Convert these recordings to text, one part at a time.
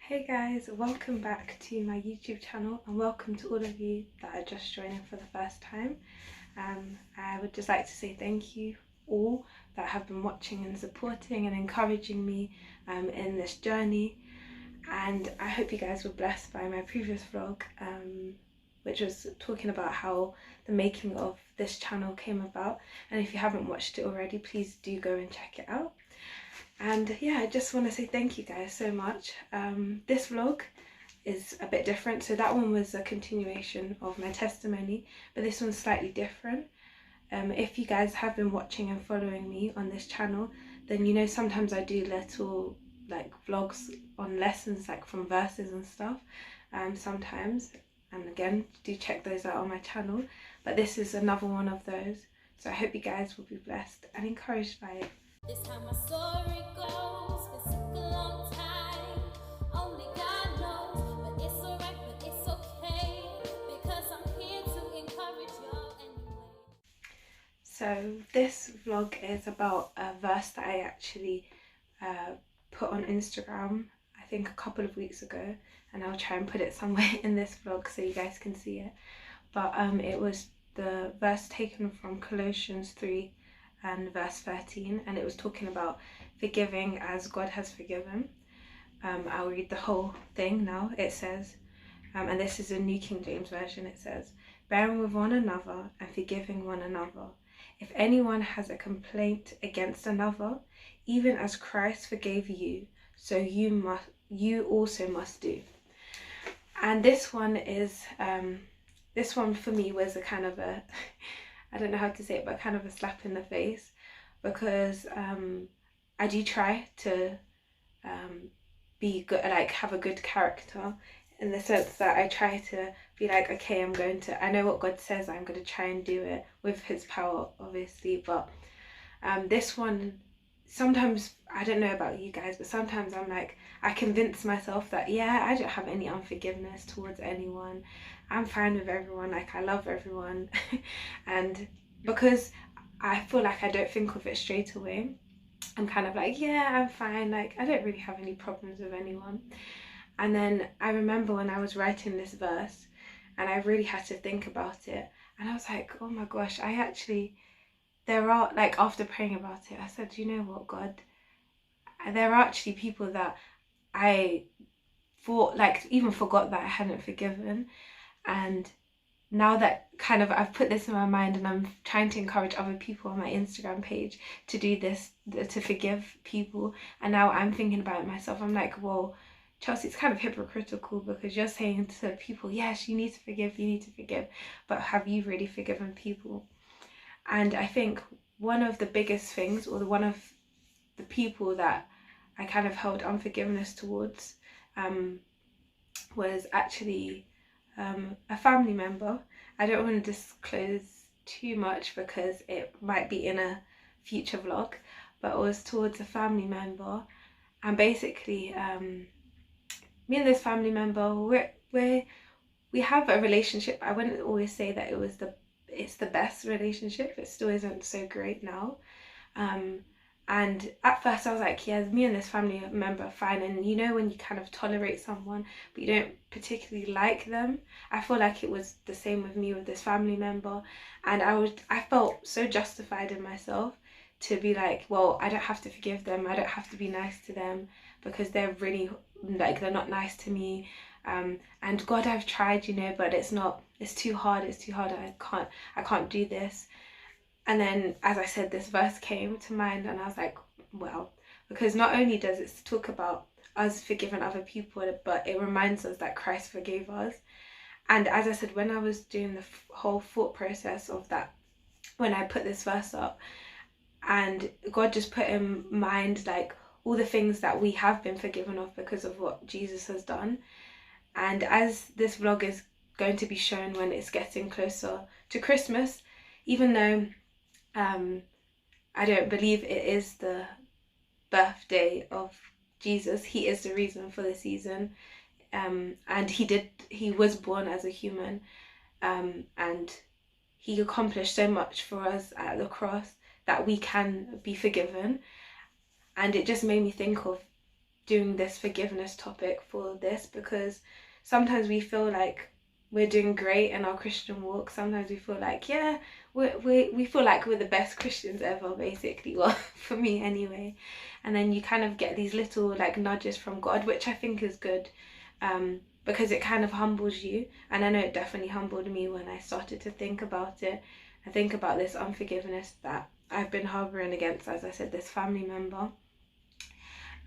Hey guys, welcome back to my YouTube channel and welcome to all of you that are just joining for the first time. I would just like to say thank you all that have been watching and supporting and encouraging me in this journey, and I hope you guys were blessed by my previous vlog, which was talking about how the making of this channel came about. And if you haven't watched it already, please do go and check it out. And yeah, I just want to say thank you guys so much. This vlog is a bit different. So that one was a continuation of my testimony, but this one's slightly different. If you guys have been watching and following me on this channel, then you know sometimes I do little like vlogs on lessons, like from verses and stuff, sometimes. And again, do check those out on my channel. But this is another one of those. So I hope you guys will be blessed and encouraged by it. This how my story goes. It took a long time. Only God knows, but it's alright, but it's okay, because I'm here to encourage y'all anyway. So this vlog is about a verse that I actually put on Instagram, I think a couple of weeks ago, and I'll try and put it somewhere in this vlog so you guys can see it. But it was the verse taken from Colossians 3 and verse 13, and it was talking about forgiving as God has forgiven. I'll read the whole thing now. It says, and this is a New King James Version, it says, "Bearing with one another and forgiving one another. If anyone has a complaint against another, even as Christ forgave you, so you also must do." And this one is, this one for me was a kind of a, I don't know how to say it, but kind of a slap in the face, because I do try to be good, like have a good character, in the sense that I try to be like, okay, I know what God says, I'm going to try and do it with his power, obviously. But this one, sometimes, I don't know about you guys, but sometimes I'm like, I convince myself that, yeah, I don't have any unforgiveness towards anyone. I'm fine with everyone, like I love everyone. And because I feel like I don't think of it straight away, I'm kind of like, yeah, I'm fine, like I don't really have any problems with anyone. And then I remember when I was writing this verse and I really had to think about it, and I was like, oh my gosh, there are, like, after praying about it, I said, you know what, God, there are actually people that I thought, like, even forgot that I hadn't forgiven. And now that kind of I've put this in my mind, and I'm trying to encourage other people on my Instagram page to do this, to forgive people, and now I'm thinking about it myself, I'm like, well, Chelsea, it's kind of hypocritical, because you're saying to people, yes, you need to forgive, but have you really forgiven people? And I think one of the biggest things, or one of the people that I kind of held unforgiveness towards, was actually a family member. I don't want to disclose too much because it might be in a future vlog, but it was towards a family member. And basically, me and this family member, we have a relationship. I wouldn't always say that it's the best relationship. It still isn't so great now. And at first I was like, yeah, me and this family member are fine. And you know when you kind of tolerate someone but you don't particularly like them, I feel like it was the same with me with this family member. And I felt so justified in myself to be like, well, I don't have to forgive them, I don't have to be nice to them, because they're really, like, they're not nice to me. And God, I've tried, you know, but it's too hard, I can't do this. And then, as I said, this verse came to mind, and I was like, well, because not only does it talk about us forgiving other people, but it reminds us that Christ forgave us. And as I said, when I was doing the whole thought process of that, when I put this verse up, and God just put in mind, like, all the things that we have been forgiven of because of what Jesus has done. And as this vlog is going to be shown when it's getting closer to Christmas, even though I don't believe it is the birthday of Jesus, he is the reason for the season, and he was born as a human, and he accomplished so much for us at the cross that we can be forgiven. And it just made me think of doing this forgiveness topic for this, because sometimes we feel like we're doing great in our Christian walk. Sometimes we feel like, yeah, we feel like we're the best Christians ever, basically. Well, for me anyway. And then you kind of get these little like nudges from God, which I think is good, because it kind of humbles you. And I know it definitely humbled me when I started to think about it. I think about this unforgiveness that I've been harboring against, as I said, this family member.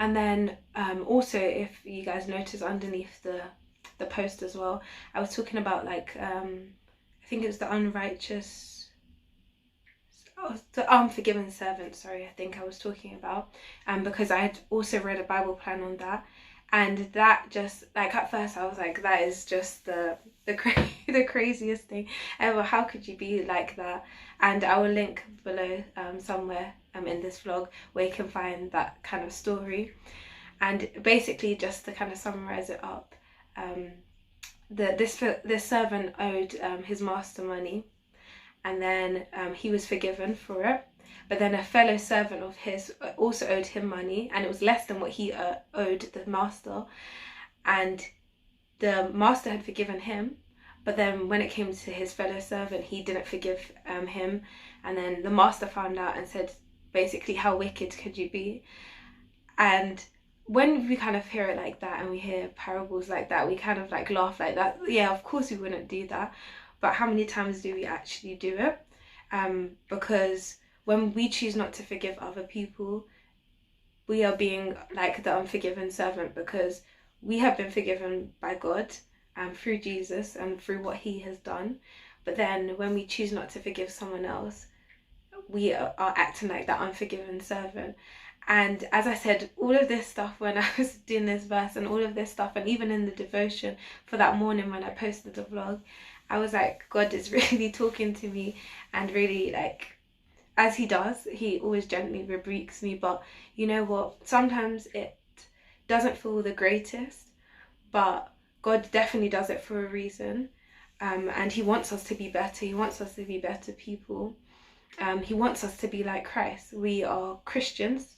And then also, if you guys notice underneath the post as well, I was talking about like I think it was the unrighteous, oh, the unforgiven servant. Sorry, I think I was talking about, because I had also read a Bible plan on that, and that just like at first I was like, that is just the craziest thing ever. How could you be like that? And I will link below somewhere in this vlog where you can find that kind of story. And basically, just to kind of summarize it up, this servant owed his master money, and then he was forgiven for it. But then a fellow servant of his also owed him money, and it was less than what he owed the master. And the master had forgiven him, but then when it came to his fellow servant, he didn't forgive him. And then the master found out and said, basically, how wicked could you be? And when we kind of hear it like that, and we hear parables like that, we kind of like laugh like that. Yeah, of course we wouldn't do that. But how many times do we actually do it? Because when we choose not to forgive other people, we are being like the unforgiven servant, because we have been forgiven by God through Jesus and through what he has done. But then when we choose not to forgive someone else, we are acting like that unforgiven servant. And as I said, all of this stuff when I was doing this verse, and all of this stuff, and even in the devotion for that morning when I posted the vlog, I was like, God is really talking to me, and really, like, as he does, he always gently rebukes me. But you know what? Sometimes it doesn't feel the greatest, but God definitely does it for a reason. And he wants us to be better. He wants us to be better people. He wants us to be like Christ. We are Christians,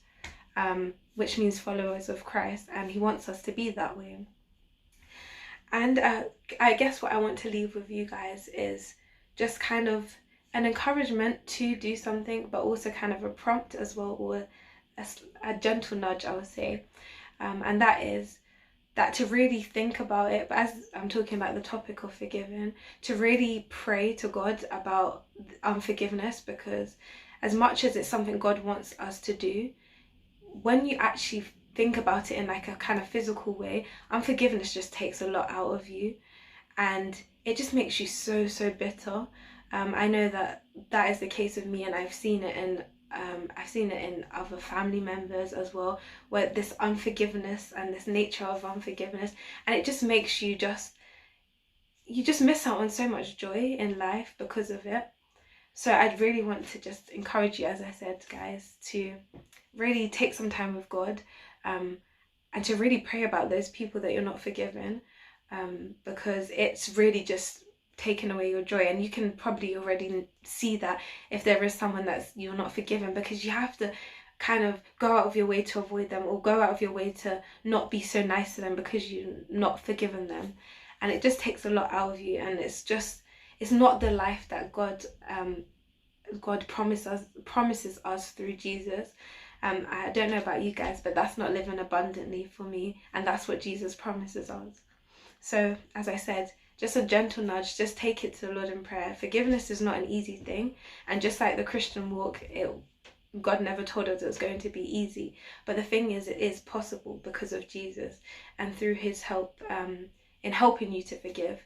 which means followers of Christ, and he wants us to be that way. And I guess what I want to leave with you guys is just kind of an encouragement to do something, but also kind of a prompt as well, or a gentle nudge, I would say. And that is that to really think about it, but as I'm talking about the topic of forgiving, to really pray to God about unforgiveness, because as much as it's something God wants us to do, when you actually think about it in like a kind of physical way, unforgiveness just takes a lot out of you, and it just makes you so bitter. I know that is the case with me, and I've seen it in other family members as well, where this unforgiveness and this nature of unforgiveness, and it just makes you just miss out on so much joy in life because of it. So I'd really want to just encourage you, as I said, guys, to really take some time with God, and to really pray about those people that you're not forgiven, because it's really just taken away your joy. And you can probably already see that if there is someone that's you're not forgiven, because you have to kind of go out of your way to avoid them, or go out of your way to not be so nice to them because you're not forgiven them. And it just takes a lot out of you, and it's not the life that God promises us through Jesus. I don't know about you guys, but that's not living abundantly for me, and that's what Jesus promises us. So as I said, just a gentle nudge, just take it to the Lord in prayer. Forgiveness is not an easy thing, and just like the Christian walk, God never told us it was going to be easy. But the thing is, it is possible because of Jesus and through his help in helping you to forgive.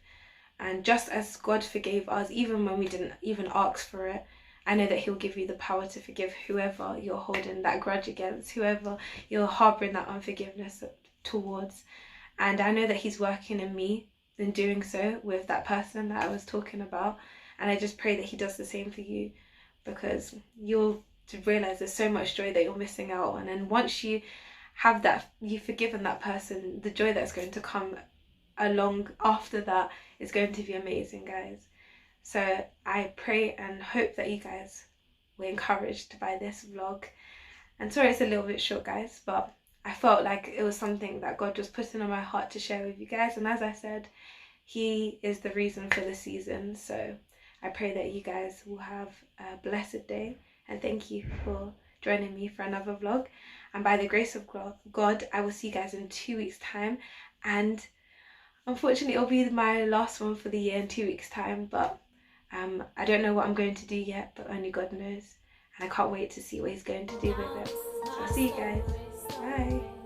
And just as God forgave us, even when we didn't even ask for it, I know that he'll give you the power to forgive whoever you're holding that grudge against, whoever you're harboring that unforgiveness towards. And I know that he's working in me in doing so with that person that I was talking about. And I just pray that he does the same for you, because you'll realize there's so much joy that you're missing out on. And once you have that, you've forgiven that person, the joy that's going to come along after that is going to be amazing, guys. So I pray and hope that you guys were encouraged by this vlog. And sorry it's a little bit short, guys, but I felt like it was something that God was putting on my heart to share with you guys. And as I said, He is the reason for the season. So I pray that you guys will have a blessed day. And thank you for joining me for another vlog. And by the grace of God, I will see you guys in 2 weeks' time. And unfortunately, it'll be my last one for the year in 2 weeks' time. But I don't know what I'm going to do yet, but only God knows. And I can't wait to see what He's going to do with it. So I'll see you guys. Bye.